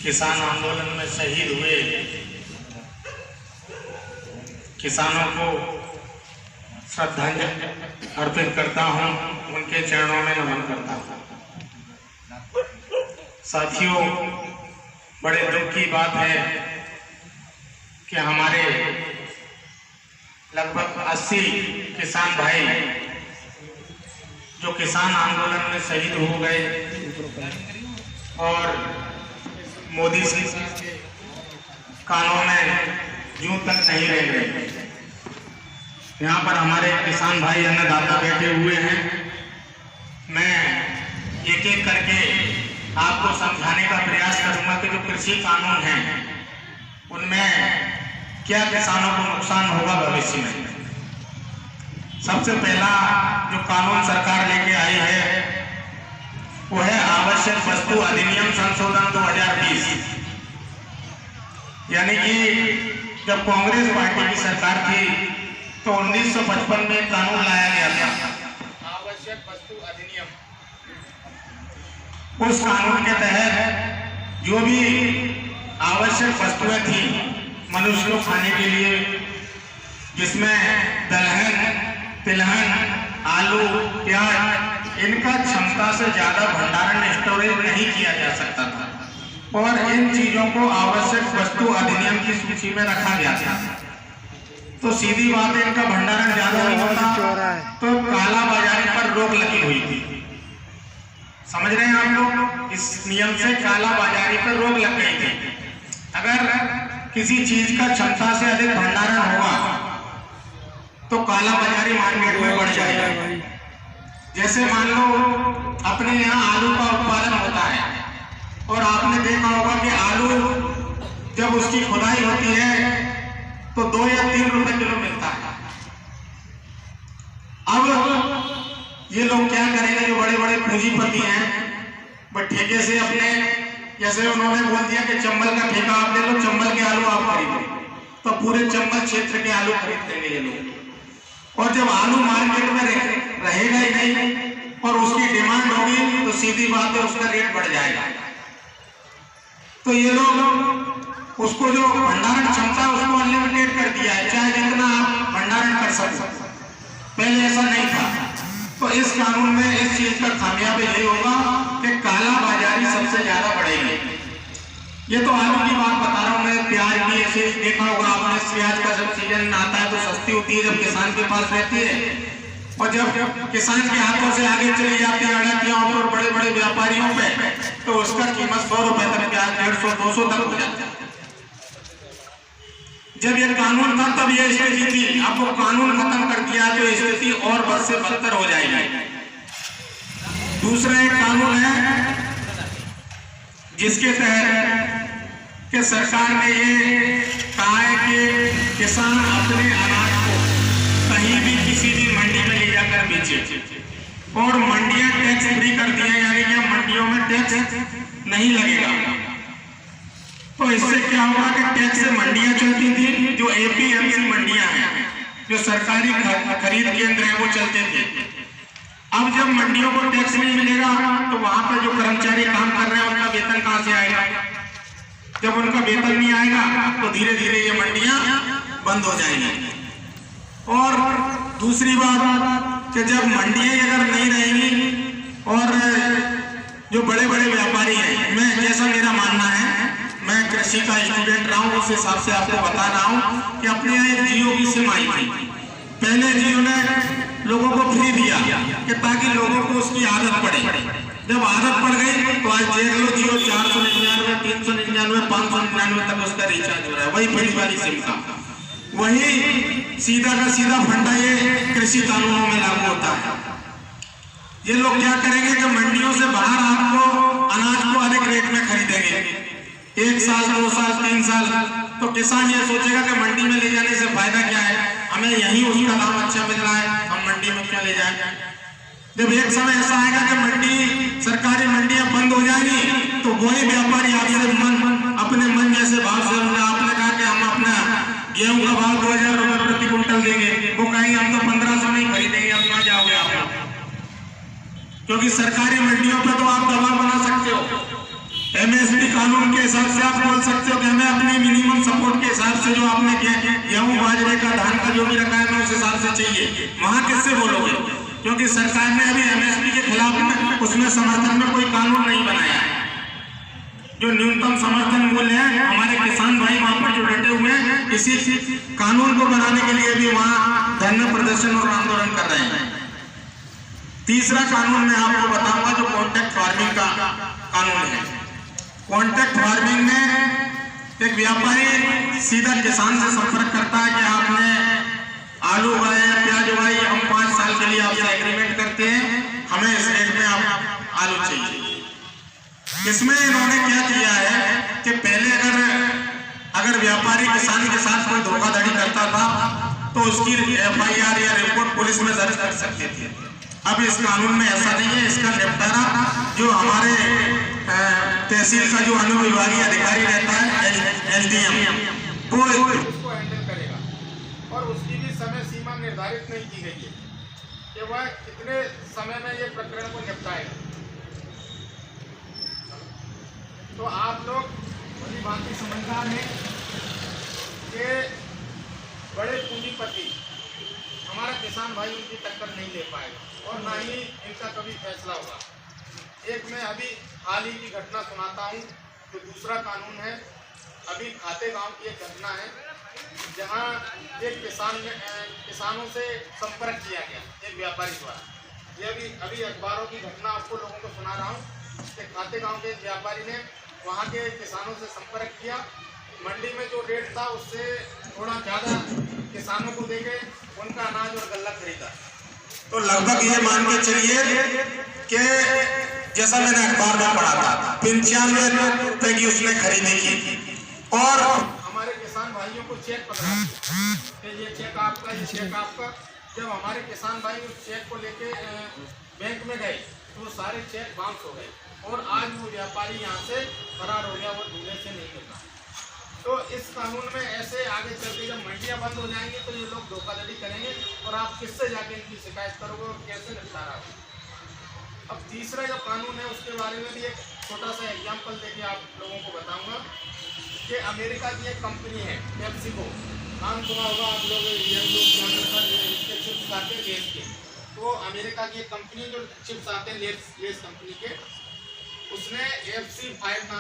किसान आंदोलन में शहीद हुए किसानों को श्रद्धांजलि अर्पित करता हूं, उनके चरणों में नमन करता हूं। साथियों, बड़े दुख की बात है कि हमारे लगभग 80 किसान भाई जो किसान आंदोलन में शहीद हो गए और मोदी जी के कानों में यूं तक नहीं रह गए। यहाँ पर हमारे किसान भाई अन्नदाता बैठे हुए हैं। मैं एक एक करके आपको समझाने का प्रयास करूंगा कि जो कृषि कानून हैं उनमें क्या किसानों को नुकसान होगा भविष्य में। सबसे पहला जो कानून सरकार लेके आई है वो है आवश्यक वस्तु अधिनियम संशोधन 2020। यानी कि जब कांग्रेस पार्टी की सरकार थी तो 1955 में कानून लाया गया था आवश्यक वस्तु अधिनियम। उस कानून के तहत जो भी आवश्यक वस्तुएं थी मनुष्य को खाने के लिए, जिसमें दलहन, तिलहन, आलू, प्याज, इनका क्षमता से ज्यादा भंडारण स्टोरेज नहीं किया जा सकता था और इन चीजों को आवश्यक वस्तु अधिनियम की सूची में रखा गया था। तो सीधी बात है, इनका भंडारण ज्यादा नहीं होता तो काला बाजारी पर रोक लगी हुई थी। समझ रहे हैं आप लोग? इस नियम से काला बाजारी पर रोक लग गई थी। अगर किसी चीज का क्षमता से अधिक भंडारण होगा तो काला बाजारी मार्केट में बढ़ जाएगा। जैसे मान लो अपने यहाँ आलू का उत्पादन होता है और आपने देखा होगा कि आलू जब उसकी खुदाई होती है तो 2 या 3 रुपए किलो मिलता है। अब ये लोग क्या करेंगे, जो बड़े बड़े पूंजीपति हैं वो ठेके से अपने, जैसे उन्होंने बोल दिया कि चंबल का ठेका आप ले लो, चंबल के आलू आप खरीदो, तो पूरे चंबल क्षेत्र के आलू खरीद लेंगे ये लोग। और जब आलू मार्केट में रहेगा ही नहीं और उसकी डिमांड होगी तो सीधी बात है उसका रेट बढ़ जाएगा। तो ये लोग उसको जो भंडारण क्षमता उसको अनलिमिटेड कर दिया है, चाहे जितना आप भंडारण कर सकते। पहले ऐसा नहीं था। तो इस कानून में इस चीज का खामियाबा यही होगा कि काला बाजारी सबसे ज्यादा बढ़ेगी। ये तो आलू की बात बता रहा हूँ मैं। प्याज भी ऐसे देखा होगा आपने, प्याज का जब सीजन आता है तो सस्ती होती है जब किसान के पास रहती है, और जब किसान के हाथों से आगे चली जाती है अड़तियों और बड़े बड़े व्यापारियों पे, तो उसका कीमत 100 रुपए तक, प्याज 150-200 तक हो जाता है। जब ये कानून था तब ये स्थिति थी, अब वो कानून खत्म कर दिया तो स्थिति और बद से बदतर हो जाएगी। दूसरा एक कानून है जिसके तहत कि सरकार ने ये कहा है कि किसान अपने अनाज को कहीं भी किसी भी मंडी में ले जाकर बेचे और मंडियां टैक्स फ्री कर दी है, यानी कि मंडियों में टैक्स नहीं लगेगा। तो इससे क्या होगा कि टैक्स से मंडियां चलती थी, जो एपीएमसी मंडियां हैं, जो सरकारी खरीद केंद्र है वो चलते थे। अब जब मंडियों को टैक्स नहीं मिलेगा तो वहां पर जो कर्मचारी काम कर रहे हैं उनका वेतन कहां से आएगा? जब उनका वेतन नहीं आएगा तो धीरे धीरे ये मंडियां बंद हो जाएंगी। और दूसरी बात कि जब मंडियां अगर नहीं रहेंगी और जो बड़े बड़े व्यापारी हैं, मैं जैसा मेरा मानना है, मैं कृषि का स्टूडेंट रहा हूँ, उस हिसाब से आपको बता रहा हूँ कि अपने यहाँ एक जियो की सिम आई थी। पहले जियो ने लोगों को फ्री दिया कि ताकि लोगों को उसकी आदत पड़े। जब आदत पड़ गई तो आज देख लो जियो 499, 399, 599 तक उसका रिचार्ज हो रहा है, वही बड़ी वाली सिम का। वही सीधा का सीधा फंडा ये कृषि कानूनों में लागू होता है। ये लोग क्या करेंगे कि मंडियों से बाहर आपको अनाज को अधिक रेट में खरीदेंगे, 1 साल 2 साल 3 साल। तो किसान ये सोचेगा कि मंडी में ले जाने से फायदा क्या है, हमें यही उसका दाम अच्छा मिल रहा है, हम मंडी में क्यों ले जाएं। जब एक समय ऐसा आएगा कि मंडी, सरकारी मंडियां बंद हो जाएंगी तो वही व्यापारी आपसे अपने मन जैसे भाव से, आपने कहा कि हम अपना गेहूं का भाव 2000 रुपए प्रति क्विंटल देंगे, वो कहेंगे हम तो 1500 नहीं खरीदेंगे, अब कहाँ जाओगे आप? क्योंकि सरकारी मंडियों पे तो आप दबाव बना सकते हो। एमएसपी कानून के हिसाब से आप बोल सकते हो कि हमें अपनी मिनिमम सपोर्ट के हिसाब से जो आपने गेहूं बाजरे का धान का जो भी रखा है उस हिसाब से चाहिए, वहां किससे बोलोगे? क्योंकि सरकार ने अभी एमएसपी के खिलाफ में उसमें समर्थन में कोई कानून नहीं बनाया है। जो न्यूनतम समर्थन मूल्य है, हमारे किसान भाई वहां पर जो डटे हुए हैं इसी कानून को बनाने के लिए भी वहां धरना प्रदर्शन और आंदोलन कर रहे हैं। तीसरा कानून मैं आपको बताऊंगा जो कॉन्ट्रैक्ट फार्मिंग का कानून है। कॉन्ट्रैक्ट फार्मिंग में एक व्यापारी सीधा किसान से संपर्क करता है कि आपने आलू उगाए, प्याज उगाई, हम 5 साल के लिए आपसे एग्रीमेंट करते हैं, हमें इस रेट में आप आलू चाहिए। इसमें इन्होंने क्या किया है कि पहले अगर व्यापारी किसान के साथ कोई धोखाधड़ी करता था तो उसकी FIR या रिपोर्ट पुलिस में दर्ज कर सकते थे। अब इस कानून में ऐसा नहीं है। इसका निपटारा जो हमारे तहसील का जो अनुविभागीय अधिकारी रहता है SDM वो उसको हैंडल करेगा, और उसकी भी समय सीमा निर्धारित नहीं की गई है कि वह कितने समय में ये प्रकरण को निपटाएगा। तो आप लोग बड़ी भांति समझदार हैं कि बड़े पूंजीपति हमारा किसान भाई उनकी टक्कर नहीं ले पाएगा और ना ही इनका कभी फैसला होगा। एक मैं अभी हाल ही की घटना सुनाता हूँ। जो दूसरा कानून है, अभी खाते गांव की एक घटना है जहां एक किसानों से संपर्क किया गया एक व्यापारी द्वारा। ये अभी अखबारों की घटना आपको लोगों को सुना रहा हूँ कि खाते गांव के एक व्यापारी ने वहां के किसानों से संपर्क किया। मंडी में जो रेट था उससे थोड़ा ज़्यादा किसानों को देके उनका अनाज और गल्ला खरीदा। तो लगभग ये मान के चलिए कि जैसा मैंने अखबार में पढ़ा था 95 रुपए की उसने खरीदी की। और हमारे किसान भाइयों को चेक पकड़ा कि ये चेक आपका, ये चेक आपका। जब हमारे किसान भाई उस चेक को लेके बैंक में गए तो सारे चेक बाउंस हो गए और आज वो व्यापारी यहाँ से फरार हो गया, वो ढूंढने से नहीं मिला। तो इस कानून में ऐसे आगे चल के जब मंडियाँ बंद हो जाएंगी तो ये लोग धोखाधड़ी करेंगे और आप किससे जाके इनकी शिकायत करोगे और कैसे निपटारा होगा। अब तीसरा जो कानून है उसके बारे में भी एक छोटा सा एग्जाम्पल देके आप लोगों को बताऊंगा कि अमेरिका की एक कंपनी है पेप्सिको, नाम सुना होगा आप लोग, इसके चिप्स आते हैं लेस के। तो अमेरिका की एक कंपनी जो चिप्स आते हैं लेस कंपनी के, उसने FC5 नाम